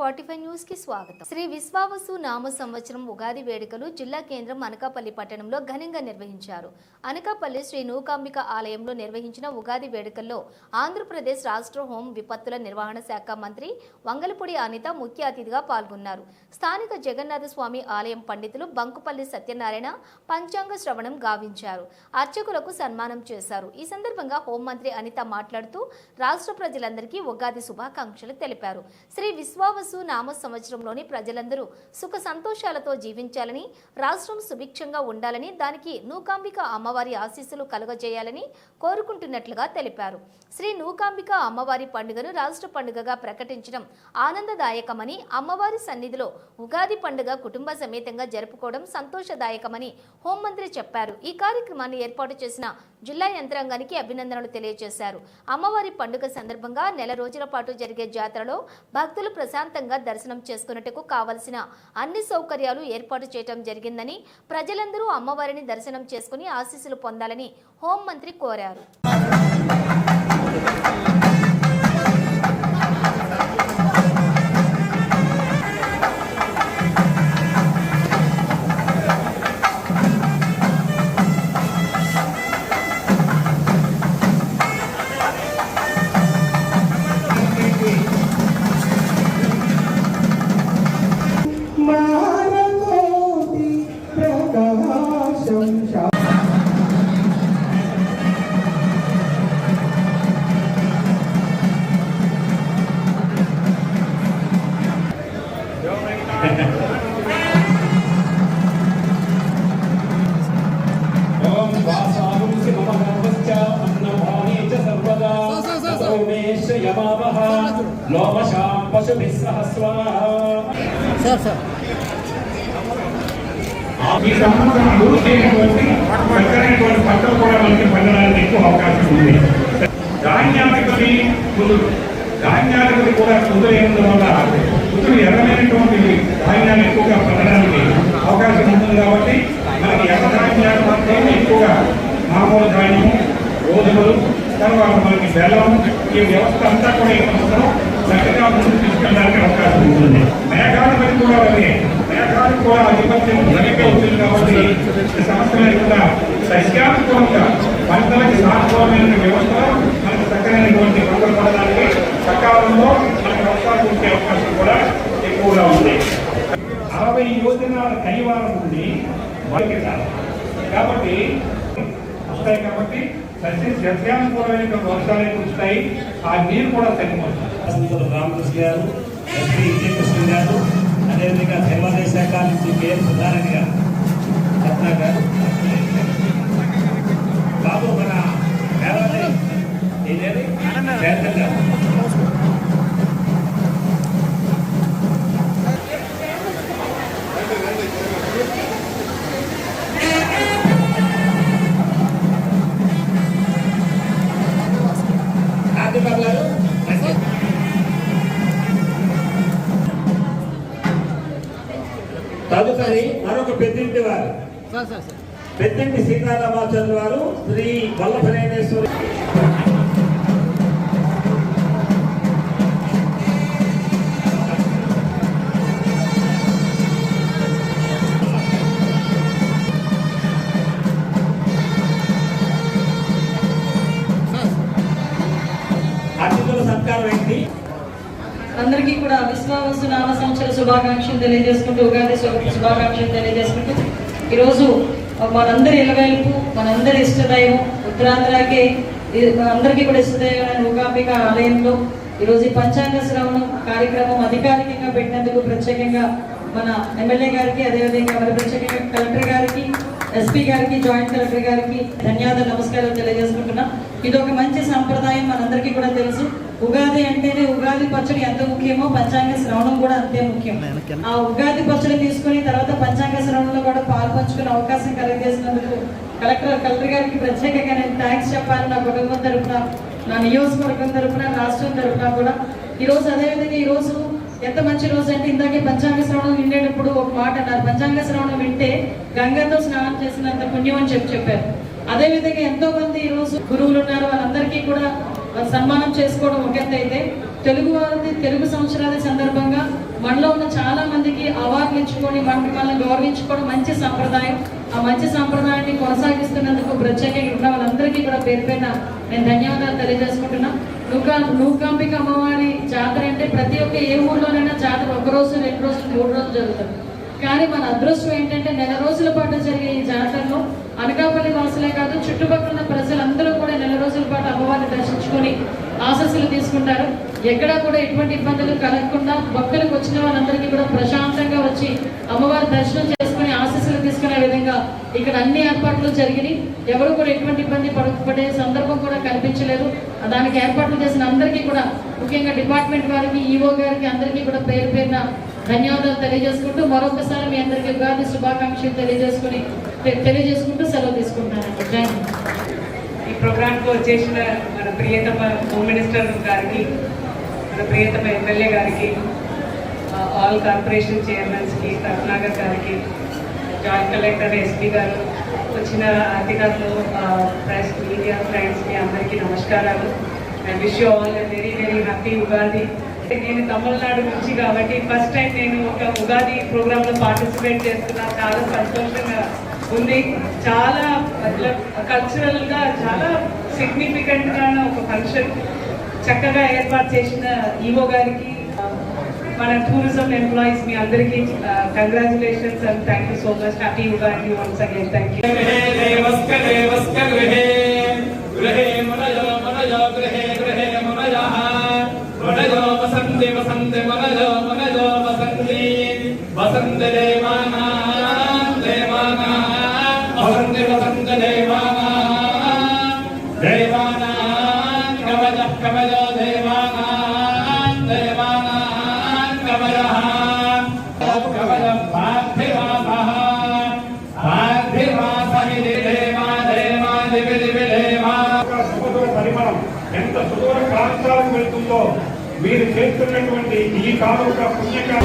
45 news కి స్వాగతం. శ్రీ విశ్వావసు నామ సంవత్సరం ఉగాది వేడుకలు జిల్లా కేంద్రం అనకాపల్లి పట్టణంలో ఘనంగా నిర్వహించారు. అనకాపల్లి శ్రీ నూకాంబిక ఆలయంలో నిర్వహించిన ఉగాది వేడుకల్లో ఆంధ్రప్రదేశ్ రాష్ట్ర హోం విపత్తుల నిర్వహణ శాఖ మంత్రి వంగలపూడి అనిత ముఖ్య అతిథిగా పాల్గొన్నారు. స్థానిక జగన్నాథ స్వామి ఆలయం పండితులు బంకుపల్లి సత్యనారాయణ పంచాంగ శ్రవణం గావించారు. అర్చకులకు సన్మానం చేశారు. ఈ సందర్భంగా హోంమంత్రి అనిత మాట్లాడుతూ రాష్ట్ర ప్రజలందరికీ ఉగాది శుభాకాంక్షలు తెలిపారు. శ్రీ విశ్వావసు నామ సంవత్సరంలోని ప్రజలందరూ సుఖ సంతోషాలతో జీవించాలని, రాష్ట్రం సుభిక్షంగా ఉండాలని, దానికి నూకాంబిక అమ్మవారి ఆశీస్సులు కలుగజేయాలని కోరుకుంటున్నట్లుగా తెలిపారు. శ్రీ నూకాంబిక అమ్మవారి పండుగను రాష్ట్ర పండుగగా ప్రకటించడం ఆనందదాయకమని, అమ్మవారి సన్నిధిలో ఉగాది పండుగ కుటుంబ సమేతంగా జరుపుకోవడం సంతోషదాయకమని హోంమంత్రి చెప్పారు. ఈ కార్యక్రమాన్ని ఏర్పాటు చేసిన జిల్లా యంత్రాంగానికి అభినందనలు తెలియజేశారు. అమ్మవారి పండుగ సందర్భంగా నెల రోజుల పాటు జరిగే జాతరలో భక్తులు ప్రశాంతంగా దర్శనం చేసుకున్నట్టుకు కావలసిన అన్ని సౌకర్యాలు ఏర్పాటు చేయడం జరిగిందని, ప్రజలందరూ అమ్మవారిని దర్శనం చేసుకుని ఆశీస్సులు పొందాలని హోంమంత్రి కోరారు. ఈ సంవత్సరం పూర్తయినటువంటి చక్కనైనటువంటి పంటలు కూడా మనకి పండడానికి ఎక్కువ అవకాశం ఉంది. ధాన్యాధిపతి కూడా కుదురైనందు వల్ల కుదురు ఎర్రమైనటువంటి ధాన్యాలు ఎక్కువగా పండడానికి అవకాశం ఉంటుంది. కాబట్టి మనకి ఎర్ర ధాన్యాలు మాత్రమే ఎక్కువగా మామూలు ధాన్యము, గోధుమలు, తర్వాత మనకి బెల్లం, ఈ వ్యవస్థ అంతా కూడా ఈ సంవత్సరం చక్కగా ముందుకు తీసుకెళ్ళడానికి అవకాశం ఉంటుంది. మేఘాధిపతి కూడా మేఘాలు కూడా ఆధిపత్యం ధనిగా ఉంటుంది. కాబట్టి ఈ సంవత్సరం కూడా సస్యానుకూలంగా పంటలకి సానుకూలమైన వ్యవస్థ మనకు చక్కనైనటువంటి పంటలు పడడానికి సకాలంలో మనకు అవకాశం ఉండే అవకాశం కూడా ఎక్కువగా ఉంది. 60 యోజనాల కైవారం నుండి కాబట్టి వస్తాయి. కాబట్టి సస్యానుకూలమైన వర్షాలు కురుస్తాయి. ఆ నీరు కూడా సరిపోతుంది. రామకృష్ణ గారు, ఎస్పీ విజయకృష్ణ గారు, అదేవిధంగా దేవాదాయ శాఖ నుంచి కేఎం సుధారాణి గారు, రత్న గారు, బాబు మన దేవాదాయ ఇదేది పేద గారు, తదుపరి మరొక పెద్దింటి వారు పెద్దింటి సీతారామాచార్య వారు శ్రీ వల్లభనేశ్వరి అతిథుల సత్కారం ఏంటి. అందరికీ కూడా విశ్వావసు నామ సంవత్సర శుభాకాంక్షలు తెలియజేసుకుంటూ, ఉగాది శుభాకాంక్షలు తెలియజేసుకుంటూ, ఈరోజు మనందరి ఇలవేల్పు, మనందరి ఇష్టదైవం ఉత్తరాంధ్రకి అందరికీ కూడా ఇష్టదైవం నూకాంబిక ఆలయంలో ఈరోజు ఈ పంచాంగ శ్రవణం కార్యక్రమం అధికారికంగా పెట్టినందుకు ప్రత్యేకంగా మన ఎమ్మెల్యే గారికి, అదేవిధంగా మరి ప్రత్యేకంగా కలెక్టర్ గారికి, ఎస్పీ గారికి, జాయింట్ కలెక్టర్ గారికి ధన్యవాదాలు, నమస్కారాలు తెలియజేసుకుంటున్నాం. ఇది ఒక మంచి సంప్రదాయం, మనందరికీ కూడా తెలుసు. ఉగాది అంటేనే ఉగాది పచ్చడి ఎంత ముఖ్యమో పంచాంగ శ్రవణం కూడా అంతే ముఖ్యం. ఆ ఉగాది పచ్చడి తీసుకుని తర్వాత పంచాంగ శ్రవణంలో కూడా పాల్పంచుకునే అవకాశం కలిగజేసినందుకు కలెక్టర్ గారికి ప్రత్యేకంగా నేను థ్యాంక్స్ చెప్పాలి. నా కుటుంబం తరఫున, నా నియోజకవర్గం తరఫున, రాష్ట్రం తరఫున కూడా. ఈరోజు అదేవిధంగా ఈరోజు ఎంత మంచి రోజు అంటే, ఇందాకే పంచాంగ శ్రవణం వినేటప్పుడు ఒక మాట అన్నారు, పంచాంగ శ్రవణం వింటే గంగతో స్నానం చేసినంత పుణ్యం అని చెప్పారు. అదేవిధంగా ఎంతో మంది ఈరోజు గురువులు ఉన్నారు, వాళ్ళందరికీ కూడా సన్మానం చేసుకోవడం ఒక ఎత్తు అయితే తెలుగు సంవత్సరాల సందర్భంగా మనలో ఉన్న చాలా మందికి అవార్డులు ఇచ్చుకొని మనల్ని గౌరవించుకోవడం మంచి సంప్రదాయం. ఆ మంచి సంప్రదాయాన్ని కొనసాగిస్తున్నందుకు ప్రత్యేకంగా ఉన్న వాళ్ళందరికీ కూడా పేరు పేరున నేను ధన్యవాదాలు తెలియజేసుకుంటున్నా. నూకాంబిక అమ్మవారి జాతర అంటే ప్రతి ఒక్క ఏ ఊర్లోనైనా జాతర 1 రోజు 2 రోజులు 3 రోజులు జరుగుతుంది. కానీ మన అదృష్టం ఏంటంటే నెల రోజుల పాటు జరిగే ఈ జాతరలో అనకాపల్లి వాసులే కాదు చుట్టుపక్కల ప్రజలందరూ కూడా నెల రోజుల పాటు అమ్మవారిని దర్శించుకొని ఆశీస్సులు తీసుకుంటారు. ఎక్కడా కూడా ఎటువంటి ఇబ్బందులు కలగకుండా భక్తులకు వచ్చిన వాళ్ళందరికీ కూడా ప్రశాంతంగా వచ్చి అమ్మవారి దర్శనం చేసుకుని ఆశీస్సులు తీసుకునే విధంగా ఇక్కడ అన్ని ఏర్పాట్లు జరిగినాయి. ఎవరు కూడా ఎటువంటి ఇబ్బంది పడే సందర్భం కూడా కనిపించలేదు. దానికి ఏర్పాట్లు చేసిన అందరికీ కూడా ముఖ్యంగా డిపార్ట్మెంట్ వారికి, ఈఓ గారికి అందరికీ కూడా పేరు పేరున ధన్యవాదాలు తెలియజేసుకుంటూ మరొకసారి మీ అందరికీ ఉగాది శుభాకాంక్షలు తెలియజేసుకుంటూ సెలవు తీసుకుంటున్నానండి. జై హింద్. ఈ ప్రోగ్రాంకు వచ్చేసిన మన ప్రియతమ హోమ్ మినిస్టర్ గారికి, మన ప్రియతమ ఎమ్మెల్యే గారికి, ఆల్ కార్పొరేషన్ చైర్మన్స్కి, రత్నాగర్ గారికి, జాయింట్ కలెక్టర్, ఎస్పీ గారు, వచ్చిన అధికారులు, ప్రెస్, మీడియా ఫ్రెండ్స్కి అందరికీ నమస్కారాలు. I wish you all a very very happy Ugadi. నేను తమిళనాడు నుంచి కాబట్టి ఫస్ట్ టైం నేను ఒక ఉగాది ప్రోగ్రాంలో పార్టిసిపేట్ చేస్తున్నా. చాలా సంతోషంగా ఉంది. చాలా కల్చరల్గా చాలా సిగ్నిఫికెంట్గా ఒక ఫంక్షన్ చక్కగా ఏర్పాటు చేసిన ఈవో గారికి, మన టూరిజం ఎంప్లాయీస్ మీ అందరికీ congratulations and thank you so much. Happy Ugadi once again. Thank you. వసంతే వసంతే మనజో మనజో వసంతి వసంత దేవానా దేవానా వసంతే వసంత దేవానా దేవానా కవచ కవచ దేవానా దేవానా కవచ కవచ పార్థివాసః పార్థివాసః దేవా దేవా దివి దివి దేవా. పరిమళం ఎంత సుదూర ప్రాంతాలకు వెళ్తుందో మీరు చేస్తున్నటువంటి ఈ కాలువ పుణ్యకాలం